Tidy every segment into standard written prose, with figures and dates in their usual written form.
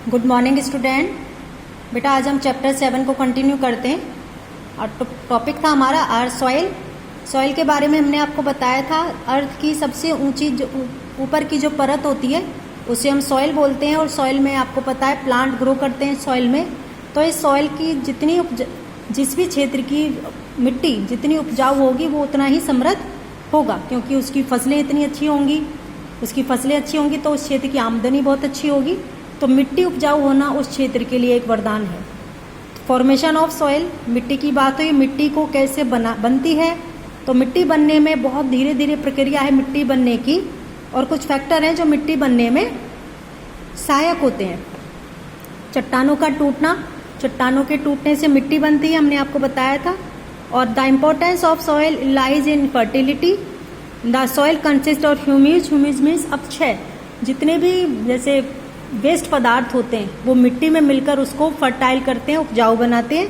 Good morning student. बेटा आज हम चैप्टर 7 को कंटिन्यू करते हैं और टॉपिक था हमारा अर्थ सॉइल। सॉइल के बारे में हमने आपको बताया था अर्थ की सबसे ऊंची जो ऊपर की जो परत होती है उसे हम सॉइल बोलते हैं। और सॉइल में आपको पता है प्लांट ग्रो करते हैं सॉइल में। तो इस सॉइल की जिस भी क्षेत्र की मिट्टी जितनी उपजाऊ होगी वो उतना ही समृद्ध होगा, क्योंकि उसकी फसलें इतनी अच्छी होंगी। उसकी फसलें अच्छी होंगी तो उस क्षेत्र की आमदनी बहुत अच्छी होगी। तो मिट्टी उपजाऊ होना उस क्षेत्र के लिए एक वरदान है। फॉर्मेशन ऑफ सॉइल, मिट्टी की बात हुई, मिट्टी को कैसे बनती है। तो मिट्टी बनने में बहुत धीरे धीरे प्रक्रिया है मिट्टी बनने की, और कुछ फैक्टर हैं जो मिट्टी बनने में सहायक होते हैं। चट्टानों का टूटना, चट्टानों के टूटने से मिट्टी बनती है, हमने आपको बताया था। और the importance of soil lies in fertility. The soil consist of humus, humus means अपक्षय। जितने भी जैसे वेस्ट पदार्थ होते हैं वो मिट्टी में मिलकर उसको फर्टाइल करते हैं, उपजाऊ बनाते हैं।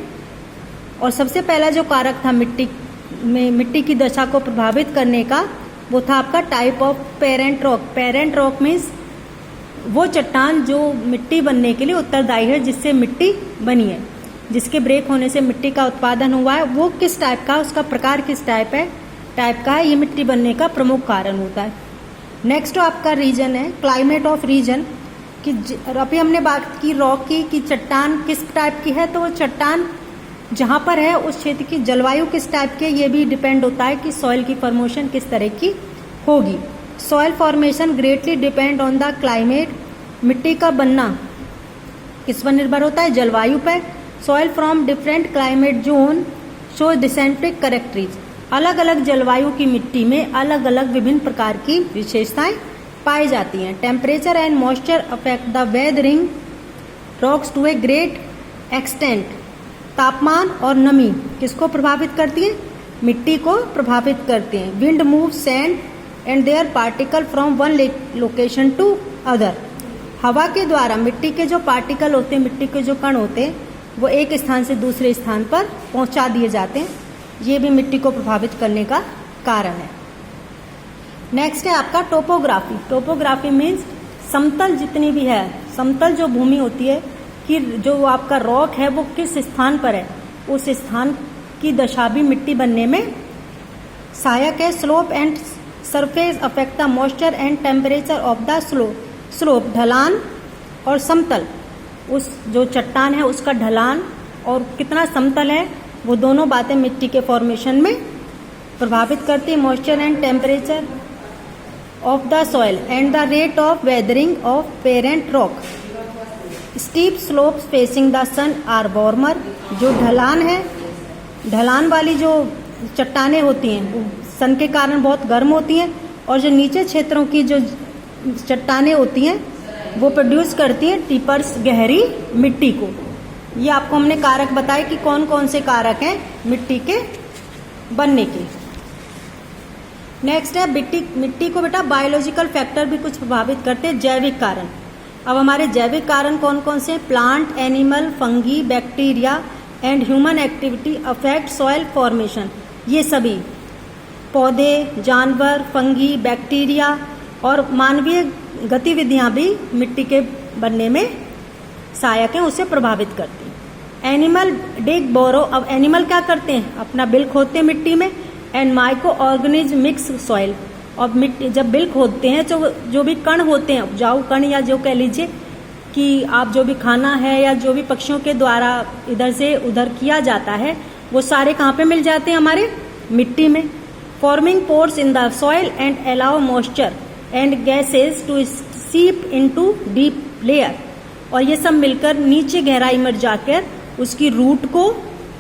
और सबसे पहला जो कारक था मिट्टी की दशा को प्रभावित करने का वो था आपका type of parent rock. Parent rock means वो चट्टान जो मिट्टी बनने के लिए उत्तरदायी है, जिससे मिट्टी बनी है, जिसके ब्रेक होने से मिट्टी का उत्पादन हुआ है, वो किस टाइप का, उसका प्रकार किस टाइप का है, ये मिट्टी बनने का प्रमुख कारण होता है। नेक्स्ट आपका रीजन है क्लाइमेट ऑफ रीजन, कि अभी हमने बात की रॉक की कि चट्टान किस टाइप की है। तो वो चट्टान जहाँ पर है उस क्षेत्र की जलवायु किस टाइप की है, ये भी डिपेंड होता है कि सॉइल की फॉर्मेशन किस तरह की होगी। Soil formation greatly depend on the climate. मिट्टी का बनना किस पर निर्भर होता है, जलवायु पर। Soil from different climate zone show dysenteric characteristics. अलग अलग जलवायु की मिट्टी में अलग अलग विभिन्न प्रकार की विशेषताएं पाई जाती हैं। Temperature and moisture affect the weathering rocks to a great extent. तापमान और नमी किसको प्रभावित करती है, मिट्टी को प्रभावित करते हैं। Wind move sand and their particle from one location to other. हवा के द्वारा मिट्टी के जो पार्टिकल होते हैं, मिट्टी के जो कण होते हैं, वो एक स्थान से दूसरे स्थान पर पहुंचा दिए जाते हैं। ये भी मिट्टी को प्रभावित करने का कारण है। नेक्स्ट है आपका टोपोग्राफी। टोपोग्राफी मीन्स समतल जितनी भी है, समतल जो भूमि होती है कि जो आपका रॉक है वो किस स्थान पर है, उस स्थान की दशा भी मिट्टी बनने में सहायक है। Slope and surface affect the moisture and temperature of the slope. ढलान और समतल, उस जो चट्टान है उसका ढलान और कितना समतल है, वो दोनों बातें मिट्टी के फॉर्मेशन में प्रभावित करती है। Moisture and temperature of the soil and the rate of weathering of parent rock. Steep slopes facing the sun are warmer. जो ढलान है, ढलान वाली जो चट्टानें होती हैं वो सन के कारण बहुत गर्म होती हैं, और जो नीचे क्षेत्रों की जो चट्टानें होती हैं वो प्रोड्यूस करती हैं टिपर्स, गहरी मिट्टी को। ये आपको हमने कारक बताए कि कौन कौन से कारक हैं मिट्टी के बनने के। नेक्स्ट है मिट्टी को बेटा बायोलॉजिकल फैक्टर भी कुछ प्रभावित करते हैं, जैविक कारण। अब हमारे जैविक कारण कौन कौन से हैं, plant, animal, fungi, bacteria and human activity affect soil formation. ये सभी पौधे, जानवर, फंगी, बैक्टीरिया और मानवीय गतिविधियां भी मिट्टी के बनने में सहायक हैं, उसे प्रभावित करती हैं। एनिमल डिग बोरो। अब एनिमल क्या करते हैं, अपना बिल खोदते हैं मिट्टी में। And micro organism mix soil. और मिट्टी जब बिल खोदते हैं तो जो भी कण होते हैं, उपजाऊ कण, या जो कह लीजिए कि आप जो भी खाना है या जो भी पक्षियों के द्वारा इधर से उधर किया जाता है, वो सारे कहाँ पे मिल जाते हैं, हमारे मिट्टी में। Forming pores in the soil and allow moisture and gases to seep into deep layer. और ये सब मिलकर नीचे गहराई में जाकर उसकी रूट को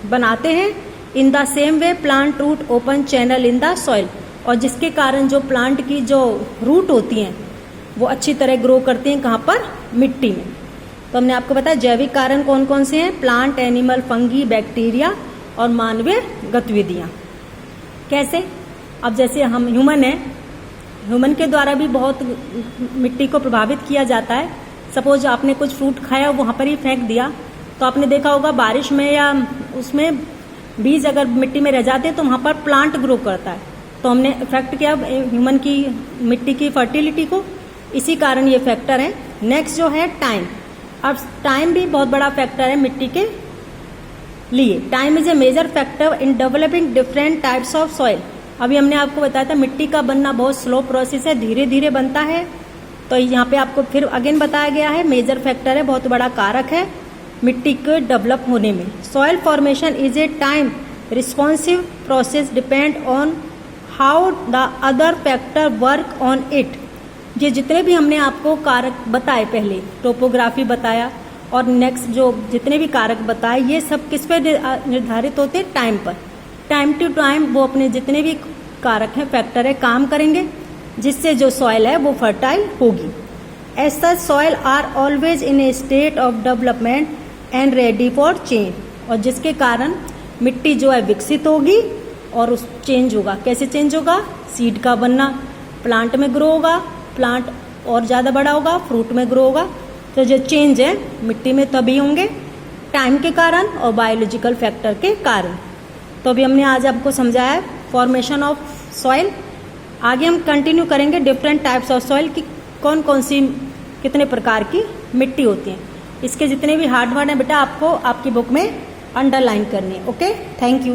बनाते हैं। In the same way plant root open channel in the soil. और जिसके कारण जो प्लांट की जो रूट होती हैं वो अच्छी तरह ग्रो करती हैं, कहाँ पर, मिट्टी में। तो हमने आपको बताया जैविक कारण कौन कौन से हैं, प्लांट, एनिमल, फंगी, बैक्टीरिया और मानवीय गतिविधियां। कैसे, अब जैसे हम ह्यूमन है, ह्यूमन के द्वारा भी बहुत मिट्टी को प्रभावित किया जाता है। सपोज आपने कुछ फ्रूट खाया, वहाँ पर ही फेंक दिया, तो आपने देखा होगा बारिश में या उसमें बीज अगर मिट्टी में रह जाते हैं तो वहाँ पर प्लांट ग्रो करता है। तो हमने इफेक्ट किया ह्यूमन की मिट्टी की फर्टिलिटी को, इसी कारण ये फैक्टर है। नेक्स्ट जो है टाइम। अब टाइम भी बहुत बड़ा फैक्टर है मिट्टी के लिए। Time is a major factor in developing different types of soil. अभी हमने आपको बताया था मिट्टी का बनना बहुत स्लो प्रोसेस है, धीरे धीरे बनता है। तो यहाँ पे आपको फिर अगेन बताया गया है मेजर फैक्टर है, बहुत बड़ा कारक है मिट्टी के डेवलप होने में। Soil formation is a time responsive process depend on how the other factor work on it. ये जितने भी हमने आपको कारक बताए, पहले टोपोग्राफी बताया और नेक्स्ट जो जितने भी कारक बताए, ये सब किस पे निर्धारित होते हैं? टाइम पर। टाइम टू टाइम वो अपने जितने भी कारक हैं, फैक्टर है, काम करेंगे, जिससे जो सॉइल है वो फर्टाइल होगी। As such soil are always in a state of development and ready for change. और जिसके कारण मिट्टी जो है विकसित होगी और उस चेंज होगा। कैसे चेंज होगा? सीड का बनना, प्लांट में ग्रो होगा, प्लांट और ज़्यादा बड़ा होगा, फ्रूट में ग्रो होगा। तो जो चेंज है मिट्टी में तभी होंगे, टाइम के कारण और बायोलॉजिकल फैक्टर के कारण। तो अभी हमने आज आपको समझाया फॉर्मेशन ऑफ सॉइल। आगे हम कंटिन्यू करेंगे डिफरेंट टाइप्स ऑफ सॉइल की कौन कौन सी कितने प्रकार की मिट्टी होती है। इसके जितने भी हार्ड वर्ड हैं बेटा आपको आपकी बुक में अंडरलाइन करनी है। Okay, thank you.